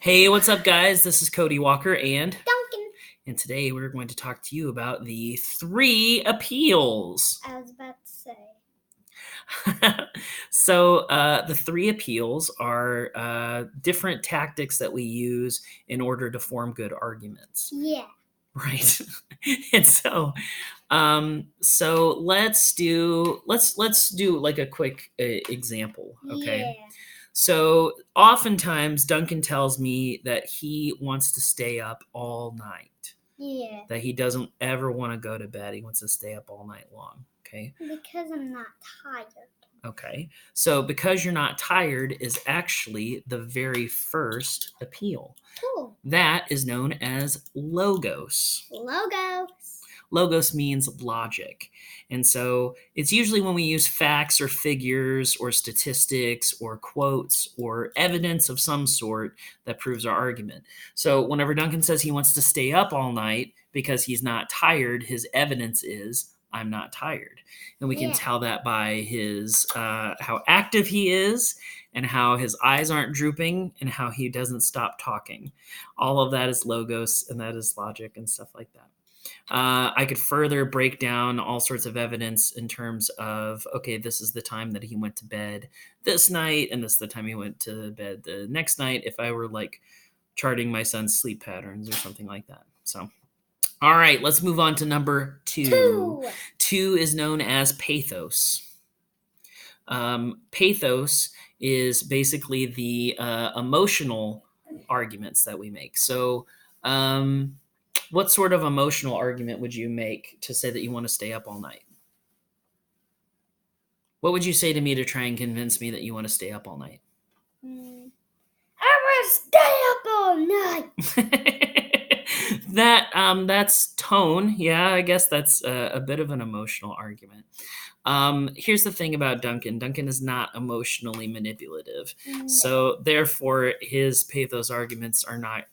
Hey, what's up, guys? This is Cody Walker, Duncan. and today we're going to talk to you about the 3 appeals. I was about to say. So, the 3 appeals are different tactics that we use in order to form good arguments. Yeah. Right. And so let's do like a quick example, okay? Yeah. So oftentimes Duncan tells me that he wants to stay up all night. Yeah. That he doesn't ever want to go to bed. He wants to stay up all night long. Okay. Because I'm not tired. Okay. So because you're not tired is actually the very first appeal. Cool. That is known as logos. Logos. Logos means logic. And so it's usually when we use facts or figures or statistics or quotes or evidence of some sort that proves our argument. So whenever Duncan says he wants to stay up all night because he's not tired, his evidence is I'm not tired. And we can tell that by his how active he is and how his eyes aren't drooping and how he doesn't stop talking. All of that is logos and that is logic and stuff like that. I could further break down all sorts of evidence in terms of, okay, this is the time that he went to bed this night, and this is the time he went to bed the next night, if I were like charting my son's sleep patterns or something like that. So, all right, let's move on to number 2. 2 is known as pathos. Pathos is basically the emotional arguments that we make. So, what sort of emotional argument would you make to say that you want to stay up all night? What would you say to me to try and convince me that you want to stay up all night? I want to stay up all night. That's tone. Yeah, I guess that's a bit of an emotional argument. Here's the thing about Duncan. Duncan is not emotionally manipulative. No. So therefore his pathos arguments are not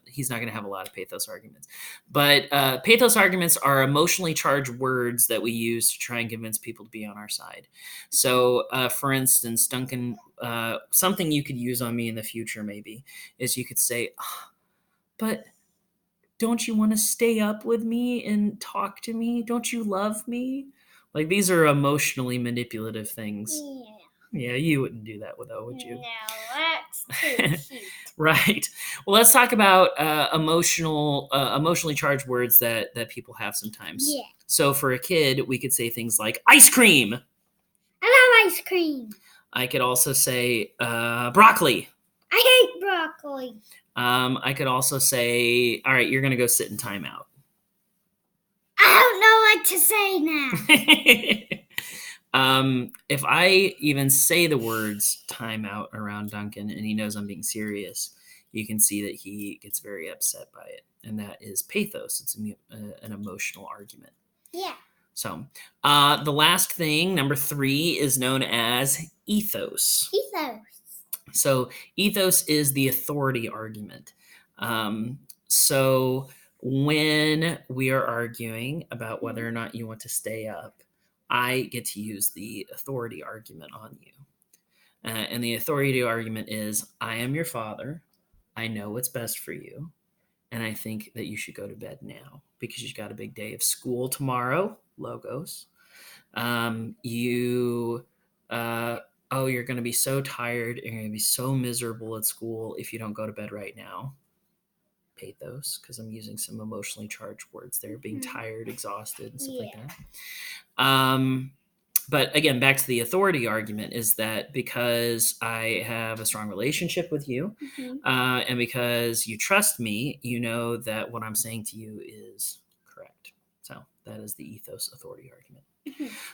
he's not going to have a lot of pathos arguments. But pathos arguments are emotionally charged words that we use to try and convince people to be on our side. So, for instance, Duncan, something you could use on me in the future maybe is you could say, but don't you want to stay up with me and talk to me? Don't you love me? Like, these are emotionally manipulative things. Yeah, you wouldn't do that, though, would you? No, that's too cute. Right. Well, let's talk about emotionally charged words that people have sometimes. Yeah. So for a kid, we could say things like ice cream. I love ice cream. I could also say broccoli. I hate broccoli. I could also say, all right, you're going to go sit in timeout. I don't know what to say now. If I even say the words timeout around Duncan and he knows I'm being serious, you can see that he gets very upset by it. And that is pathos. It's an emotional argument. Yeah. So the last thing, number 3, is known as ethos. Ethos. So ethos is the authority argument. So when we are arguing about whether or not you want to stay up, I get to use the authority argument on you. And the authority argument is, I am your father. I know what's best for you. And I think that you should go to bed now because you've got a big day of school tomorrow. Logos. You're going to be so tired. You're going to be so miserable at school if you don't go to bed right now. Pathos, because I'm using some emotionally charged words there, being tired, exhausted, and stuff like that. But again, back to the authority argument is that because I have a strong relationship with you, and because you trust me, you know that what I'm saying to you is correct. So that is the ethos authority argument.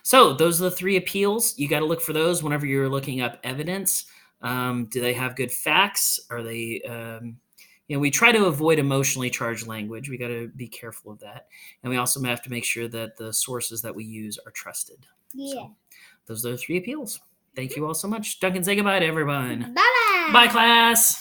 So those are the 3 appeals. You got to look for those whenever you're looking up evidence. Do they have good facts? Are they... we try to avoid emotionally charged language. We got to be careful of that. And we also have to make sure that the sources that we use are trusted. Yeah. So those are the 3 appeals. Thank you all so much. Duncan, say goodbye to everyone. Bye-bye. Bye, class.